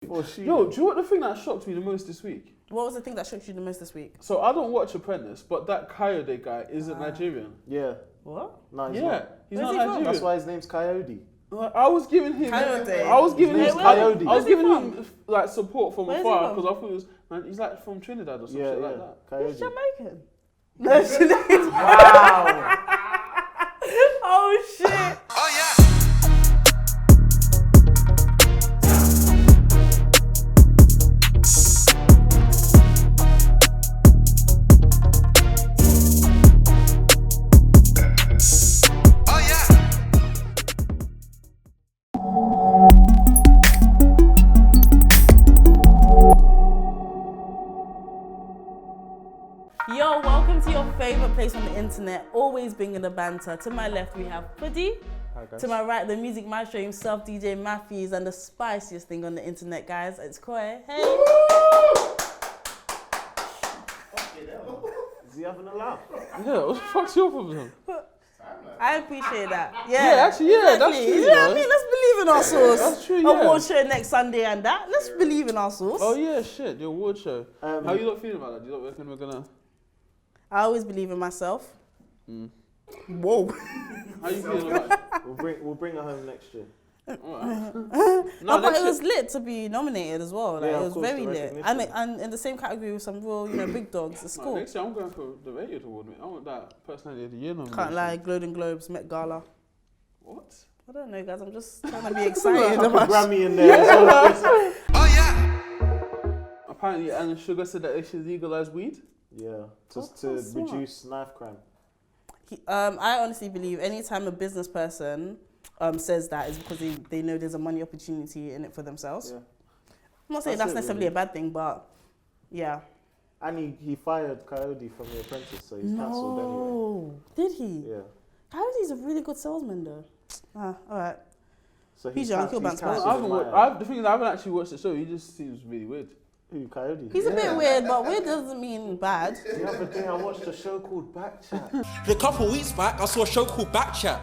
Yo, do you know what the thing that shocked me the most this week? What was the thing that shocked you the most this week? So I don't watch Apprentice, but that Coyote guy isn't Nigerian. Yeah. What? No, he's not. He's not Nigerian. That's why his name's Coyote. I was giving him. Coyote. I was giving him. Coyote. I was giving him like support from Where's afar he because I thought he was. Man, he's like from Trinidad or something like that. Coyote. He's Jamaican. No, she is. Wow. Oh shit. Oh yeah. Yo, welcome to your favorite place on the internet, always bringing the banter. To my left, we have Puddy. Hi, guys. To my right, the music maestro himself, DJ Matthews, and the spiciest thing on the internet, guys. It's Koi. Hey. Is he having a laugh? Yeah, what the fuck's your problem? I appreciate that. Actually, that's true. You know what I mean? Let's believe in our source. That's true, yeah. Award show next Sunday and that. Let's believe in our source. Oh yeah, shit, the award show. How you not feeling about that? Do you not reckon we're gonna? I always believe in myself. Whoa. How you feeling about it? We'll bring her home next year. No, but it was lit to be nominated as well. Like, Yeah, it of was course, very the lit. recognition. And in the same category with some real, big dogs. It's cool. Next year I'm going for the Rated Award, mate. I want that Personality of the Year nomination. Can't lie, Golden Globes, Met Gala. What? I don't know, guys. I'm just trying to be excited Put about Grammy in there. Oh yeah. Apparently, Alan Sugar said that they should legalise weed. Yeah, just to That's smart. reduce knife crime. I honestly believe anytime a business person says that is because they know there's a money opportunity in it for themselves. Yeah. I'm not saying that's necessarily a bad thing, but yeah. And he fired Coyote from The Apprentice, so he's cancelled anyway. No, did he? Yeah. Coyote's a really good salesman though. All right. So He's young, he'll bounce back. The thing is, I haven't actually watched the show. He just seems really weird. Who, Coyote? He's a bit weird, but weird doesn't mean bad. The other day I watched a show called Backchat. A couple weeks back, I saw a show called Backchat.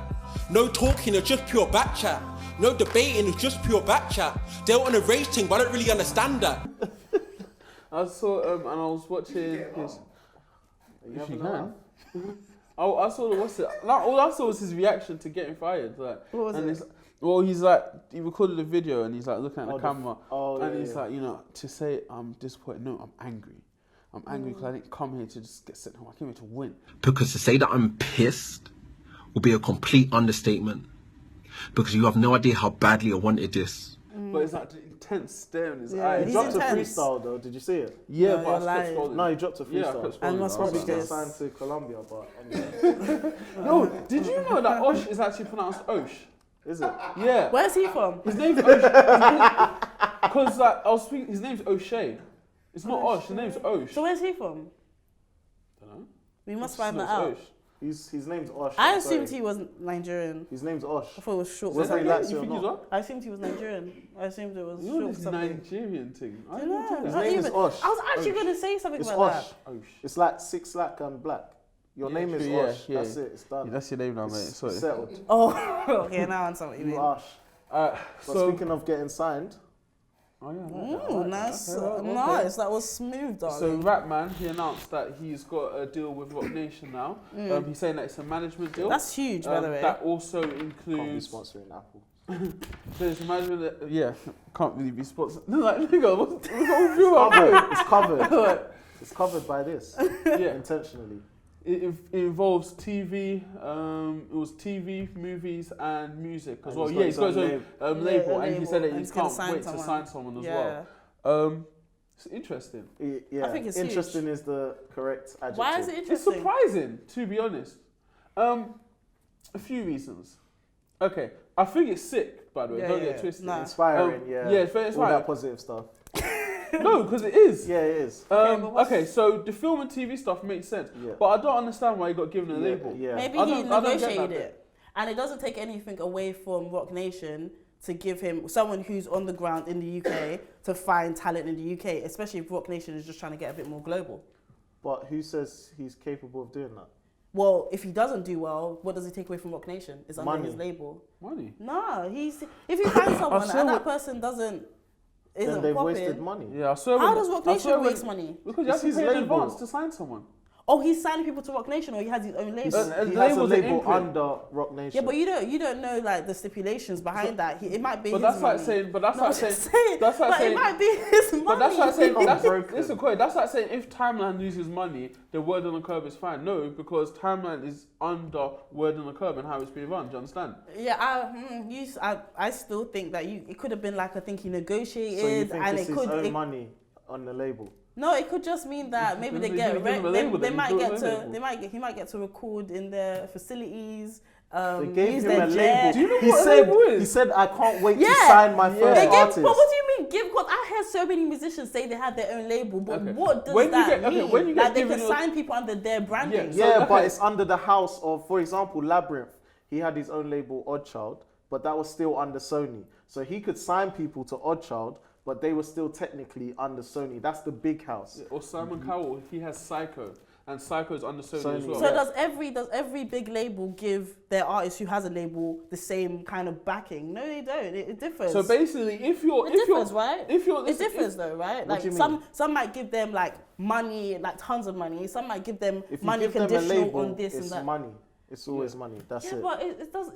No talking, it's just pure backchat. No debating, it's just pure backchat. They're on a race thing, but I don't really understand that. I saw and I was watching his. Are you having a laugh? I saw all I saw was his reaction to getting fired. Like, What was it? He's like, he recorded a video and he's like looking at the camera, and he's yeah. like, to say I'm disappointed. No, I'm angry. I'm angry because I didn't come here to just get sent home. I came here to win. Because to say that I'm pissed will be a complete understatement. Because you have no idea how badly I wanted this. But it's like the intense stare in his Yeah, eyes. He he's dropped a intense. freestyle though, did you see it? Yeah, No, but you're I kept lying. scrolling. No, he dropped a Yeah, I freestyle. kept And scrolling. must Probably watch get this. signed to Colombia, but anyway. No, did you know that Osh is actually pronounced Osh? Is it? Yeah. Where's he from? His name's Osh. Because like, I was speaking, his name's O'Shea. It's not Osh, his name's Osh. So where's he from? Dunno. We must It's find that not out. Osh. His name's Osh. I I'm sorry. assumed he was Nigerian. His name's Osh. I thought it was short. Whether he You likes it or think he's not. what? I assumed he was Nigerian. I assumed it was You know short this something. Nigerian thing. I I didn't know, do His not name is even. Osh. I was actually Osh. going to say something It's about Osh. that. Osh. It's like 6 lakh and black. Your name is true, Osh. yeah. That's it. It's done. Yeah, that's your name now, mate. It's Sorry. settled. Oh, okay, now I understand what you You mean. Osh. But So, speaking of getting signed, oh yeah. Nice, Okay. nice. That was smooth, So darling. Rapman, he announced that he's got a deal with Rock Nation now. He's saying that it's a management deal. That's huge, by the way. That also can't be includes. sponsoring Apple. So it's a management that, yeah, can't really be sponsored. No, like, nigga, what's wrong with you? It's covered. Like, It's covered by this. yeah. Intentionally. It involves TV, it was TV, movies, and music as And well. he's Yeah, got he's his got his own own label, and he said that and he he's gonna can't sign wait to someone. sign someone as Yeah. well. It's interesting. Yeah. I think it's interesting huge. is the correct adjective. Why is it It's interesting? surprising, to be honest. A few reasons. Okay, I think it's sick, by the way. Yeah, Don't yeah, get twisted. nah. Inspiring, yeah. Yeah, it's very All inspiring. that positive stuff. No, because it is. Yeah, it is. Okay, so the film and TV stuff makes sense, Yeah. but I don't understand why he got given a label. Yeah. Maybe I he don't get that negotiated bit. it. And it doesn't take anything away from Rock Nation to give him someone who's on the ground in the UK to find talent in the UK, especially if Rock Nation is just trying to get a bit more global. But who says he's capable of doing that? Well, if he doesn't do well, what does he take away from Rock Nation? It's under Money. his label. Money. No, if he finds someone saw and that what- person doesn't isn't then they've popping. wasted money. Yeah, I swear. How when- does Rock I Nation swear when- waste money? Because you have It's to his pay in label. advance to sign someone. Oh, he's signing people to Rock Nation, or he has his own label. He And has a label's an label imprint. under Rock Nation. Yeah, but you don't know like the stipulations behind that. It might be But his that's like money. saying. But that's No, like I'm saying. just saying. That's like But saying. it might be his money. But that's like saying. That's broken. listen, Corey. That's like saying if Timeline loses money, the Word on the Curb is fine. No, because Timeline is under Word on the Curb and how it's being run. Do you understand? Yeah, I still think that it could have been like I think he negotiated, So you think and it's it his could. own money on the label? No, it could just mean that maybe they He's get gonna give him a label, they then might he's get got to a label. he might get to record in their facilities. They gave use him their a jet. label. Do you know he what a said, label is? He said, I can't wait to Yeah. sign my first They give, artist. but what do you mean give? Because I heard so many musicians say they had their own label, but Okay. what does When you that get- okay, mean? when you get Like they given can your- sign people under their branding. Yeah. Yeah, So, but okay. it's under the house of, for example, Labyrinth. He had his own label, Oddchild, but that was still under Sony. So he could sign people to Oddchild, but they were still technically under Sony. That's the big house. Or Simon Cowell, he has Psycho, and Psycho's under Sony as Sony. well. So does every big label give their artist who has a label the same kind of backing? No, they don't. It differs. So basically, if you're, It if differs, you're, right? if you're, It listen, differs though, right? What Like do you mean? some might give them like money, like tons of money. Some might give them If you money give them a conditional label, on this and it's that. money. It's always money. That's Yeah, it. but it does.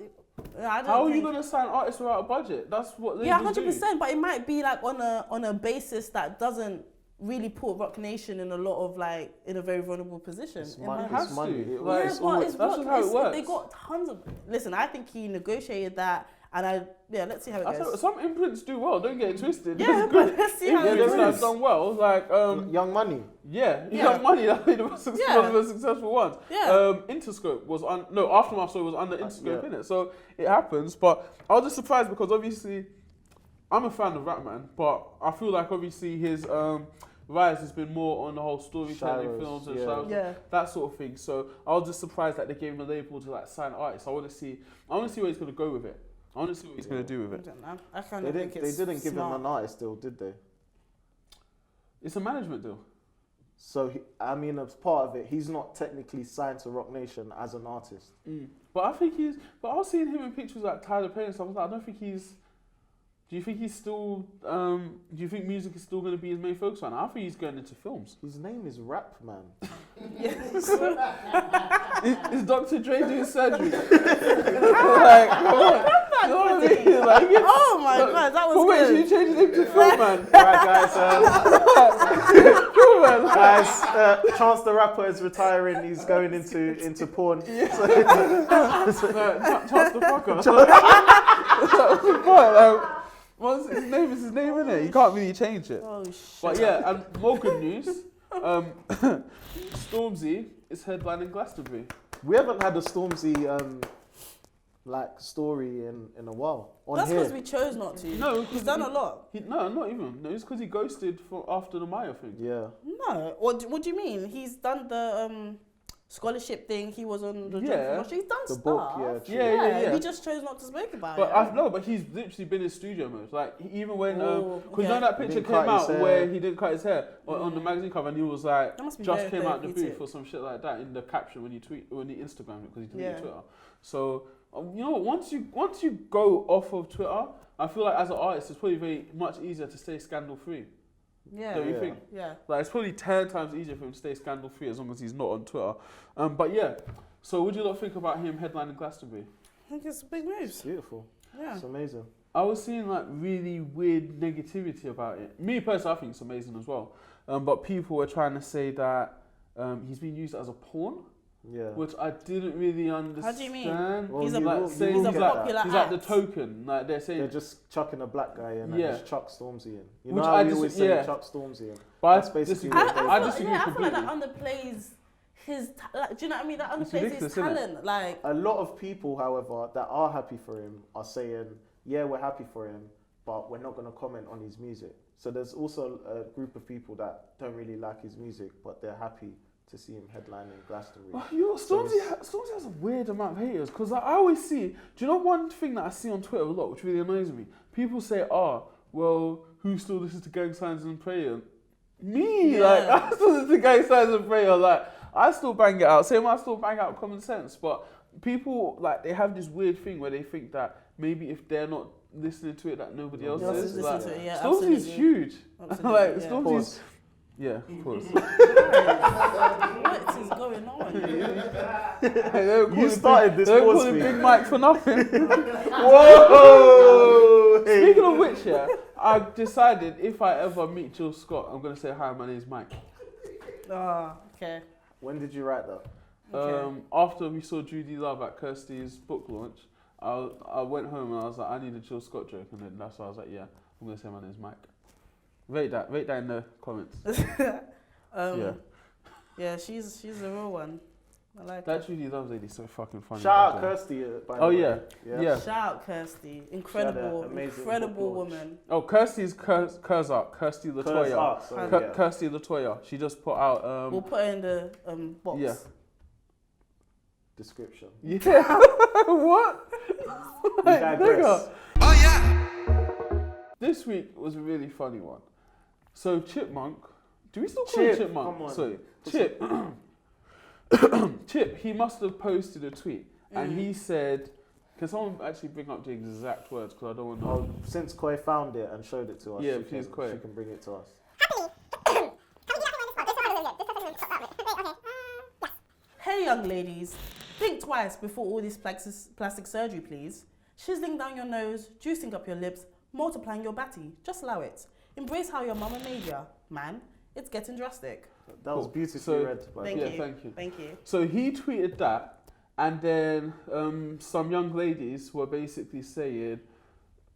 I don't How are you think- gonna sign artists without a budget? That's what labels Yeah, do. 100%. But it might be like on a basis that doesn't really put Rock Nation in a lot of like in a very vulnerable position. It's It money. might- has It's money. to. It Like, Yeah, it's but always, it's that's what, just how it it's- works. They got tons of. Listen, I think he negotiated that, and let's see how it I tell you, goes. some imprints do well. Don't get it twisted. Yeah, It's but good. let's see how it Imprints that goes. have done well, like Young Money. yeah, Yeah. Young Money. That's the most Yeah. one of the most successful ones. Yeah. Interscope was on. No, Aftermath was under Interscope yeah. in it, so it happens. But I was just surprised because obviously I'm a fan of Rapman, but I feel like obviously his rise has been more on the whole storytelling, Shadows, films and yeah. stuff, Yeah. that sort of thing. So I was just surprised that they gave him a label to like sign artists. I want to see where he's gonna go with it. I want to see what he's gonna do with I it. don't know. I kind They of think didn't. They it's didn't give him smart. an artist deal, did they? It's a management deal. So I mean, as part of it, he's not technically signed to Rock Nation as an artist. But I think he's. But I was seeing him in pictures like Tyler Perry and stuff. I was like, I don't think he's. Do you think he's still? Do you think music is still going to be his main focus on? I think he's going into films. His name is Rapman. Is Dr. Dre doing surgery? Like, come on. You know what I mean? Like, yeah. Oh my god, that was But wait, good. should you change his name to Phil Man? Alright, guys. Phil Man. Guys, Chance the Rapper is retiring. He's going into porn. Chance the fucker. Once his name is his name, innit? You can't really change it. Oh shit. But yeah, and more good news. Stormzy is headlining Glastonbury. We haven't had a Stormzy story in a while. On That's here. because we chose not to. No, he's done a lot. No, not even. No, it's because he ghosted after the Maya thing. Yeah. No, what do you mean? He's done the scholarship thing. He was on the job Yeah. promotion. He's done The stuff. book, yeah, true. Yeah. He just chose not to speak about But it. but he's literally been in studio mode. Like even when, Oh, because you know okay. that picture Didn't came cut his out hair. where he didn't cut his hair on the magazine cover, and he was like, That must be just very came out the therapeutic. booth or some shit like that in the caption when he Instagrammed it because he deleted Yeah. Twitter. So you know what? Once you go off of Twitter, I feel like as an artist, it's probably very much easier to stay scandal free. Yeah. Don't you Yeah. think? Yeah. Like it's probably 10 times easier for him to stay scandal free as long as he's not on Twitter. But yeah. So what do you lot think about him headlining Glastonbury? I think it's a big move. It's beautiful. Yeah. It's amazing. I was seeing like really weird negativity about it. Me personally, I think it's amazing as well. But people were trying to say that he's been used as a pawn, Yeah. which I didn't really understand. How do you mean? Well, He's a you like will- you saying will he's a get like, that. popular he's like the act. token. Like they're saying, They're just chucking a black guy in Yeah. and just chuck Stormzy in. You Which know how I we dis- always say yeah. chuck Stormzy in. but That's I basically disagree. what they I do. disagree I feel completely. like that underplays his. Do you know what I mean? That It's underplays ridiculous, his isn't it? talent. Like. A lot of people, however, that are happy for him are saying, yeah, we're happy for him, but we're not going to comment on his music. So there's also a group of people that don't really like his music, but they're happy to see him headlining Glastonbury. You know, Stormzy has a weird amount of haters because I always see. Do you know one thing that I see on Twitter a lot, which really annoys me? People say, well, who still listens to Gang Signs and Prayer? Me, Yeah. like I still listen to Gang Signs and Prayer. Like I still bang it out. Same, I still bang out Common Sense. But people like they have this weird thing where they think that maybe if they're not listening to it that nobody else Else is. is listening to it, yeah, Stormzy's absolutely. huge. Absolutely, Like yeah. Stormzy's. Yeah, of course. What is going on? You started this Don't pause call him me. Big Mike for nothing. Whoa! Hey. Speaking of which, yeah, I've decided if I ever meet Jill Scott, I'm gonna say hi. My name's Mike. Oh, okay. When did you write that? After we saw Judy Love at Kirsty's book launch, I went home and I was like, I need a Jill Scott joke, and then that's why I was like, yeah, I'm gonna say my name's Mike. Rate that in the comments. Yeah, she's a real one. I like That her. Judy Love lady's so fucking funny. Shout out Kirsty, by the Oh way. yeah. Shout out Kirsty, She incredible, had an amazing incredible book launch. woman. Oh, Kirsty's Kurzart, Kirsty Curse Latoya. Art, sorry, Cur- yeah. Kirsty Latoya. She just put out We'll put it in the box. Yeah. Description. yeah. What? We digress. nigga. This week was a really funny one. So Chipmunk, do we still call him Chip, Chipmunk? come on. Sorry, Chip. Chip, he must have posted a tweet and he said, can someone actually bring up the exact words because I don't want to know. Oh, since Koi found it and showed it to us, Yeah, she please, can, Koi. she can bring it to us. Hey, young ladies, think twice before all this plastic surgery, please. Chiseling down your nose, juicing up your lips, multiplying your batty. Just allow it. Embrace how your mama made ya, man. It's getting drastic. That was Cool. beautifully So- read. By Thank the Yeah, way. you. thank you. Thank you. So he tweeted that, and then some young ladies were basically saying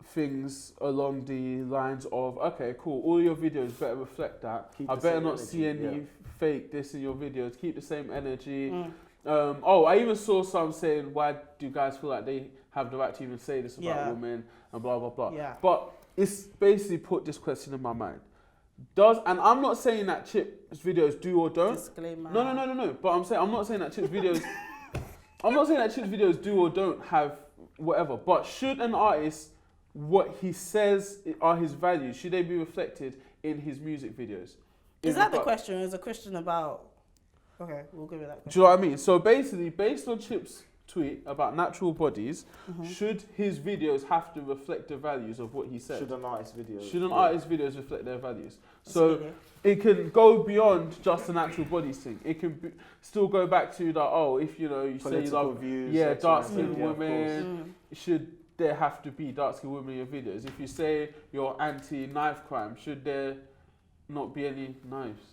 things along the lines of, okay, cool, all your videos better reflect that. Keep I the better same not see energy, any fake this in your videos. Keep the same energy. Mm. I even saw some saying, why do guys feel like they have the right to even say this about Yeah. women and blah, blah, blah. Yeah. But it's basically put this question in my mind. And I'm not saying that Chip's videos do or don't. Disclaimer. No. But I'm not saying that Chip's videos. I'm not saying that Chip's videos do or don't have whatever. But should an artist, what he says are his values, should they be reflected in his music videos? Is that the question? Is a question about? Okay, we'll give it that Do question. you know what I mean? So basically, based on Chip's tweet about natural bodies, should his videos have to reflect the values of what he said? Should an artist video? Should an artist's videos reflect their values? Absolutely. So it can go beyond just the natural bodies thing. It can still go back to that. Oh, if you say you Political love views, dark sexuality, skinned yeah, of women, should there have to be dark skinned women in your videos? If you say you're anti knife crime, should there not be any knives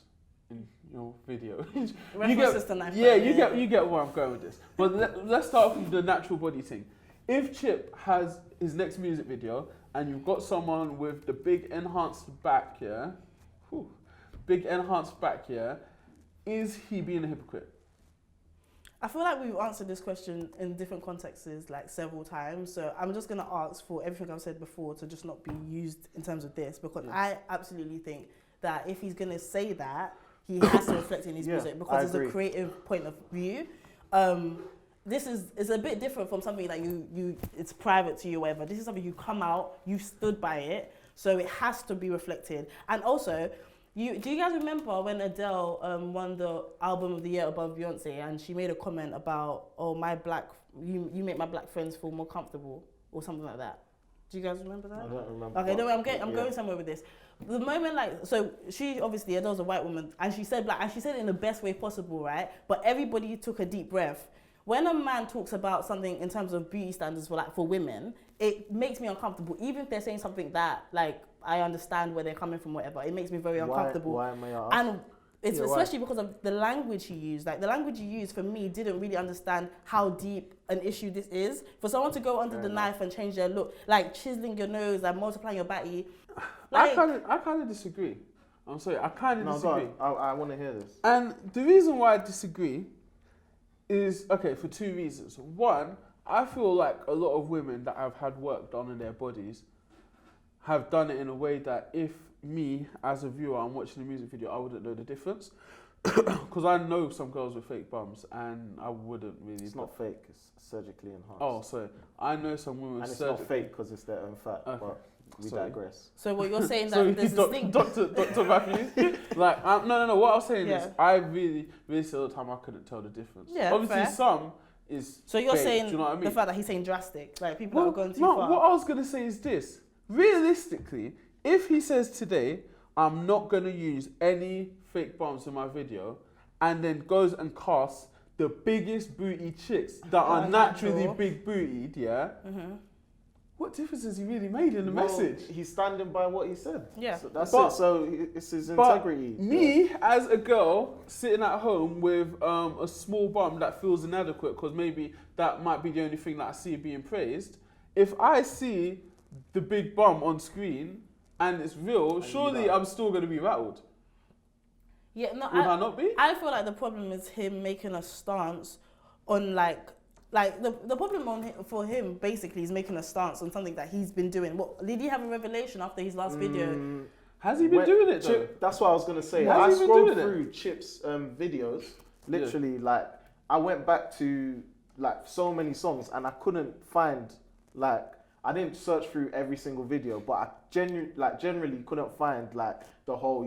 in your video? References to knife Yeah, crime, you get where I'm going with this. But let's start with the natural body thing. If Chip has his next music video and you've got someone with the big enhanced back, is he being a hypocrite? I feel like we've answered this question in different contexts like several times. So I'm just gonna ask for everything I've said before to just not be used in terms of this, because I absolutely think that if he's gonna say that, he has to reflect in his music because it's a creative point of view. This is a bit different from something that you it's private to you or whatever. This is something you come out, you stood by it, so it has to be reflected. And also, do you guys remember when Adele won the album of the year above Beyonce, and she made a comment about, oh, you make my black friends feel more comfortable or something like that? Do you guys remember that? I don't remember. Okay, no, I'm going somewhere with this. The moment, so she obviously, Adele's a white woman, and she said black, and she said it in the best way possible, right? But everybody took a deep breath. When a man talks about something in terms of beauty standards for women, it makes me uncomfortable. Even if they're saying something that I understand where they're coming from, whatever, it makes me very uncomfortable. Why am I And it's especially because of the language he used. Like the language he used for me didn't really understand how deep an issue this is. For someone to go under the knife and change their look, like chiseling your nose and multiplying your batty. Like, I kind of disagree. I'm sorry, I kind of disagree. I want to hear this. And the reason why I disagree is, for two reasons. One, I feel like a lot of women that have had work done on their bodies have done it in a way that if me, as a viewer, I'm watching the music video, I wouldn't know the difference. Because I know some girls with fake bums, and I wouldn't really... It's not fake, it's surgically enhanced. Oh, sorry. I know some women with and it's not fake because it's their own fat, but we digress. So what you're saying that there's this thing... Dr. Matthews? No. What I was saying is, I really, really, all the time I couldn't tell the difference. Yeah, obviously, fair. some is. So you're fake, saying do you know what I mean? the fact that he's saying drastic, like people are going too no, far. what I was gonna say is this: realistically, if he says today, I'm not gonna use any fake bumps in my video, and then goes and casts the biggest booty chicks that are naturally big bootied, yeah. What difference has he really made in the message? He's standing by what he said. Yeah. So that's But- it. So it's his But integrity. me, as a girl, sitting at home with a small bum that feels inadequate because maybe that might be the only thing that I see being praised. If I see the big bum on screen and it's real, surely I'm still going to be rattled. Yeah, no, Would I not be? I feel like the problem is him making a stance on like the problem for him basically is making a stance on something that he's been doing. What did he have a revelation after his last video? Has he been doing it though? Chip, that's what I was gonna say. Has I he been scrolled doing it? through Chip's videos. Literally, like I went back to like so many songs, and I couldn't find like I didn't search through every single video, but I generally couldn't find like the whole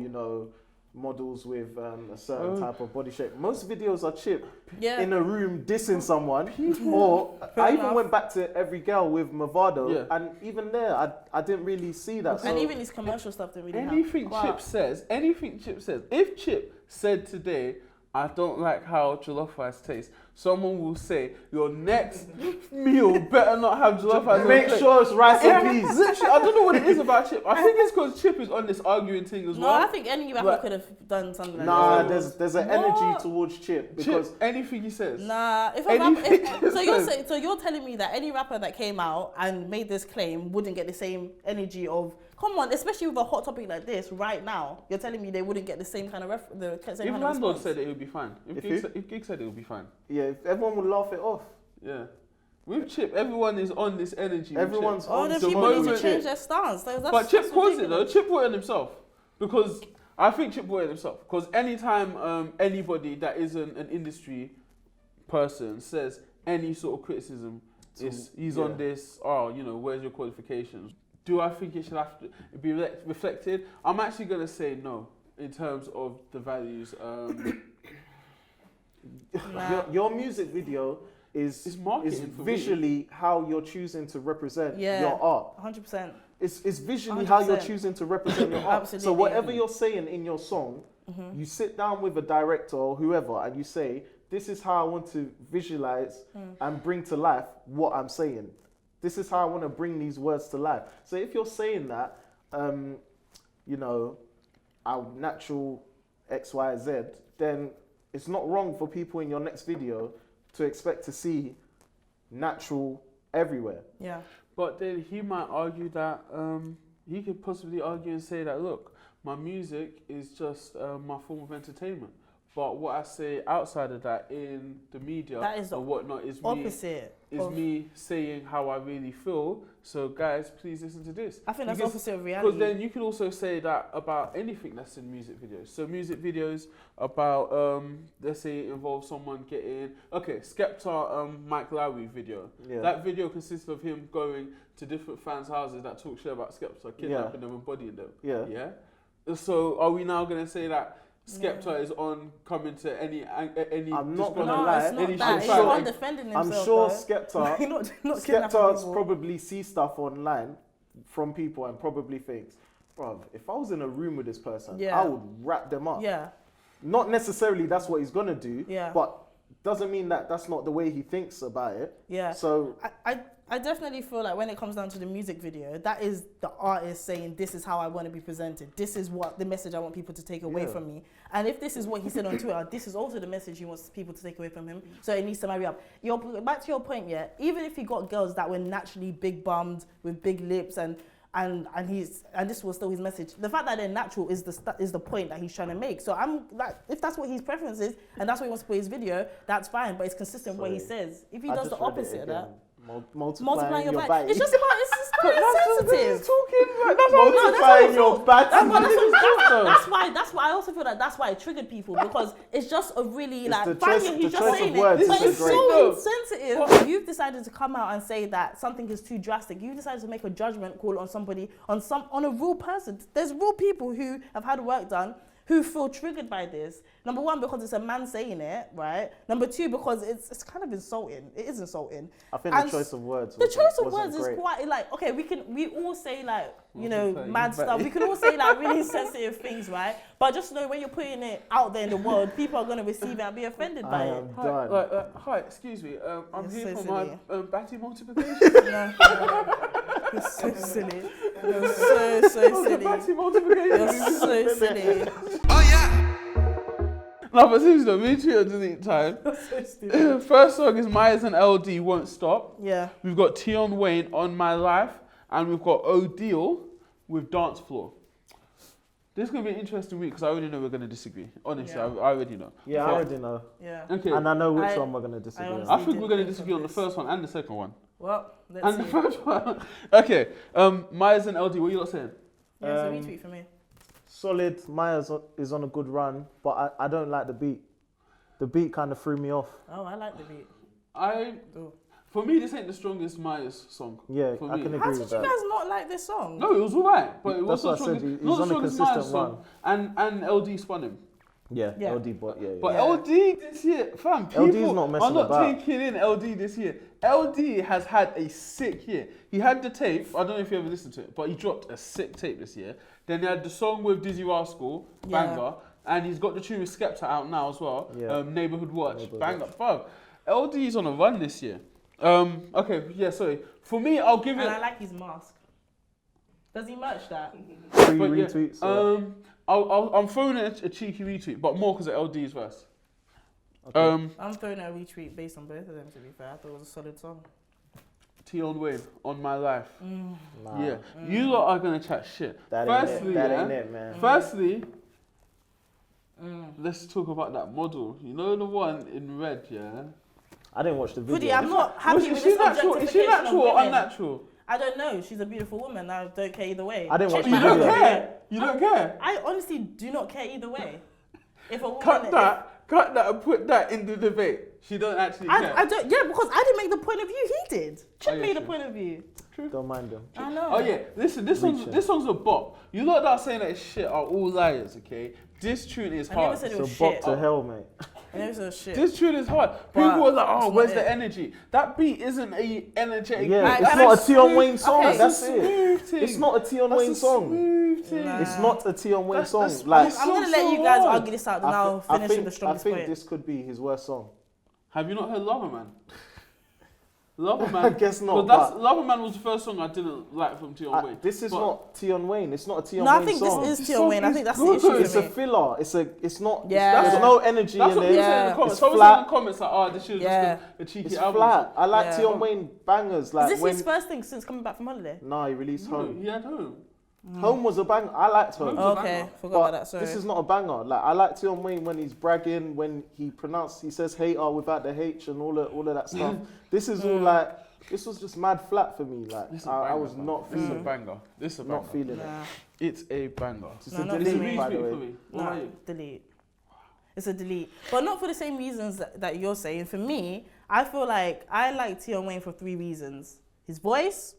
models with a certain type of body shape. Most videos are Chip in a room dissing someone. Or I even went back to Every Girl with Movado, and even there, I didn't really see that. And even his commercial stuff didn't really anything Chip says, if Chip said today, I don't like how jollof rice tastes, someone will say, your next meal better not have jollof rice. Make sure it's rice and peas. Literally, I don't know what it is about Chip. I think it's because Chip is on this arguing thing as well. No, I think any rapper could have done something like Nah, that. there's an energy towards Chip because anything he says. Nah, so you're telling me that any rapper that came out and made this claim wouldn't get the same energy of, come on, especially with a hot topic like this right now, you're telling me they wouldn't get the same kind of If Landlord said it would be fine. If Gig said it would be fine. Yeah, if everyone would laugh it off. Yeah. With Chip, everyone is on this energy. Everyone's on then the people need to moment. change their stance. But Chip caused it though. Chip brought it on himself. Because I think Chip brought it himself. Because anytime anybody that isn't an industry person says any sort of criticism, he's on this, where's your qualifications? Do I think it should have to be reflected? I'm actually going to say no in terms of the values. Your music video is visually how you're choosing to represent your art. 100%. It's visually 100%. how you're choosing to represent your art. Absolutely. So whatever you're saying in your song, you sit down with a director or whoever and you say, this is how I want to visualize and bring to life what I'm saying. This is how I want to bring these words to life. So if you're saying that, our natural X, Y, Z, then it's not wrong for people in your next video to expect to see natural everywhere. Yeah. But then he might argue that, he could possibly argue and say that, look, my music is just my form of entertainment. But what I say outside of that in the media and whatnot is me saying how I really feel. So guys, please listen to this. I think that's opposite of reality. Because then you can also say that about anything that's in music videos. So music videos about, let's say it involves someone getting, Skepta Mike Lowry video. Yeah. That video consists of him going to different fans' houses that talk shit about Skepta, kidnapping them and bodying them. Yeah. So are we now going to say that Skepta is on coming to any? I'm not gonna lie. It's not defending himself. I'm sure though. Skepta's probably see stuff online from people and probably thinks, bro, if I was in a room with this person, I would wrap them up. Yeah. Not necessarily that's what he's gonna do. Yeah. But doesn't mean that that's not the way he thinks about it. Yeah. So I definitely feel like when it comes down to the music video, that is the artist saying, this is how I want to be presented. This is what the message I want people to take away from me. And if this is what he said on Twitter, this is also the message he wants people to take away from him. So it needs to marry up. Back to your point, even if he got girls that were naturally big bummed with big lips and this was still his message. The fact that they're natural is the point that he's trying to make. So I'm like, if that's what his preference is and that's what he wants to put his video, that's fine. But it's consistent with what he says. If he does the opposite of that. Multiplying your bag. It's just very sensitive. Multiplying your bag. That's why I also feel like that's why it triggered people, because it's just a really like finding he's just saying it, but it's so insensitive. You've decided to come out and say that something is too drastic. You've decided to make a judgment call on somebody, on a real person. There's real people who have had work done, who feel triggered by this. Number one, because it's a man saying it, right? Number two, because it's kind of insulting. It is insulting. I think And the choice of words. The choice of wasn't words great. is quite like, okay, we all say like, you know, mad stuff. We can all say like really sensitive things, right? But just know when you're putting it out there in the world, people are going to receive it and be offended by it. Hi, excuse me. I'm You're here so for silly. my batty multiplication. You're so silly. You're so silly. Batty multiplication. You're so silly. No, but seriously though, me too at delete time. So stupid. First song is Myers and LD, Won't Stop. Yeah. We've got Tion Wayne, On My Life. And we've got O'Deal with Dancefloor. This is going to be an interesting week because I already know we're going to disagree. Honestly, Yeah. I already know. Yeah, I already know. Yeah. Okay. And I know which I- one we're going to disagree on. I think we're going to disagree on the first one and the second one. Well, let's And see. the first one. Okay. Myers and LD, what are you lot saying? Yeah, it's a retweet for me. Solid. Myers is on a good run, but I don't like the beat. The beat kind of threw me off. Oh, I like the beat. Oh. For me, this ain't the strongest Myers song. Yeah, For I me. can How agree did with you that. guys not like this song? No, it was alright, but it That's wasn't what I said, strongest. he's Not the on a strongest consistent Myers song. run. And LD spun him. Yeah, Yeah. LD, but yeah. But Yeah. LD this year, fam, people LD's not messing are not about. taking in LD this year. LD has had a sick year. He had the tape, I don't know if you ever listened to it, but he dropped a sick tape this year. Then he had the song with Dizzy Rascal, banger, and he's got the tune with Skepta out now as well, Yeah. Neighborhood Watch, Neighborhood banger. Fam, LD's on a run this year. Okay, yeah, sorry. For me, I'll give And it... I like his mask. Does he merch that? Free but yeah, retweets. So. I'm throwing it a cheeky retweet, but more because of LD's verse. Okay. I'm throwing a retweet based on both of them, to be fair. I thought it was a solid song. Tion Wayne, On My Life. Nah, Yeah, you lot are gonna chat shit. that Firstly, ain't it, man. Firstly, let's talk about that model. You know the one in red, yeah? I didn't watch the video. Hoodie, I'm not happy with Is she this natural? Is she objectification of natural or women. unnatural? I don't know. She's a beautiful woman. I don't care either way. I didn't watch Check the my You don't video. outfit. care. You don't care. I honestly do not care either way. If a woman, Cut that, and put that in the debate. She don't actually care. I don't. Yeah, because I didn't make the point of view. He did. Check Oh, yeah, me the true. point of view. Don't mind them. I know. Oh yeah, listen, this song's a bop. You lot that are saying that it's shit are all liars, okay? This tune is I never hard. said it So was bop shit. to hell, mate. I never said it was shit. This tune is hard. But People are like, oh, it's where's not the it. energy? That beat isn't a energetic Yeah, beat. it's not a Tion Wayne song. Okay. That's it. Smooth thing. It's not a Tion That's Wayne a song. smooth thing. Nah. It's not a Tion Wayne That's- song. that's- Like, that's I'm gonna so let you guys hard. argue this out, and I'll I finish think, with the strongest I think point. this could be his worst song. Have you not heard Lover Man? Lover Man. I guess not, But but- Lover Man was the first song I didn't like from Tion Wayne. This is But- not Tion Wayne. It's not a Tion No, I Wayne think song. this is This Tion Wayne. I song think is that's good. the issue It's for a me. filler. It's not. Yeah. There's no energy That's in what we it. said in Yeah. the comments. It's Someone said flat. in the comments like, oh, this is Yeah. just a cheeky It's album. flat. I like Yeah. Tion Wayne bangers. Like Is this when his first thing since coming back from holiday? he released No, Home. he had Home. Home was a banger. I liked Home. Home's a Okay, banger. forgot But about that. Sorry. this is not a banger. Like I like Tion Wayne when he's bragging, when he says hater without the H and all of that stuff. This is all like, this was just mad flat for me. Like This is a I banger, was man. not This is a feeling, banger. This is a banger. not feeling it. Nah, It's a banger. It's No, a not It's a for delete, me. by the retweet for way. me. What nah, about you? delete. It's a delete, but not for the same reasons that you're saying. For me, I feel like I like Tion Wayne for 3 reasons: his voice,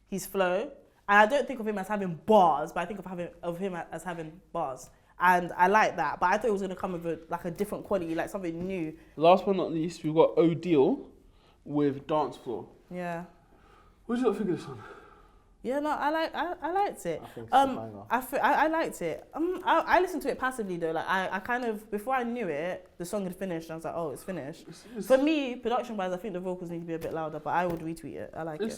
his flow, and I don't think of him as having bars, but I think of him as having bars. And I like that, but I thought it was gonna come with a different quality, like something new. Last but not least, we've got O'Deal with Dancefloor. Yeah. What do you think of this one? Yeah, no, I liked it. I think it's a banger. I liked it. I listened to it passively though. Like I kind of, before I knew it, the song had finished. I was like, oh, it's finished. For me, production wise, I think the vocals need to be a bit louder, but I would retweet it. I like it.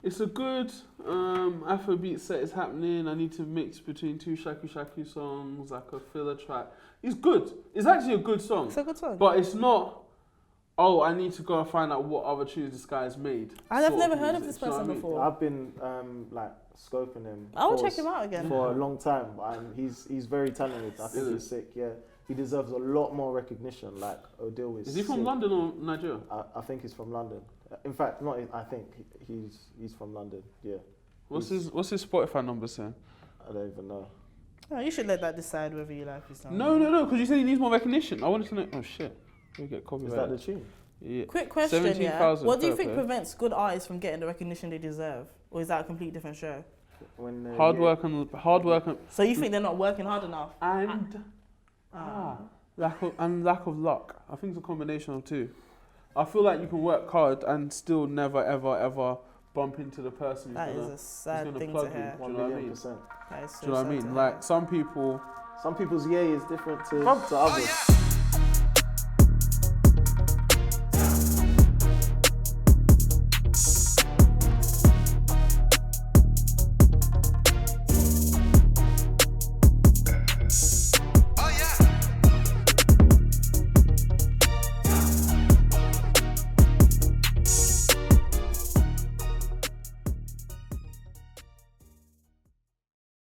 It's a good Afrobeat set is happening. I need to mix between 2 Shaku Shaku songs, like a filler track. It's good. It's actually a good song. It's a good song. But it's not, oh, I need to go and find out what other tunes this guy's made. I've sort never heard of music, this do you know person what I mean? before. I've been like scoping him. I will for check s- him out again. for a long time. And he's very talented. I think Is he's sick. Yeah, he deserves a lot more recognition. Like O'Deal is. Is he from sick. London or Nigeria? I think he's from London. In fact, not. I think he's from London. Yeah, What's his Spotify number saying? I don't even know. Oh, you should let that decide whether you like his song. No, because you said he needs more recognition. I wanted to know. Oh shit, we get Is copyrighted. that the tune? Yeah. Quick question, yeah. 17,000 What do you fair think play. prevents good artists from getting the recognition they deserve? Or is that a completely different show? when Hard work and So you think they're not working hard enough? lack of luck. I think it's a combination of two. I feel like you can work hard and still never ever bump into the person That who's is gonna, a sad thing to plug you. hear. Do you know what I mean? 1,000,000%. That is so Do you know what I sad mean? to Like hear. some people. Some people's yay is different to others.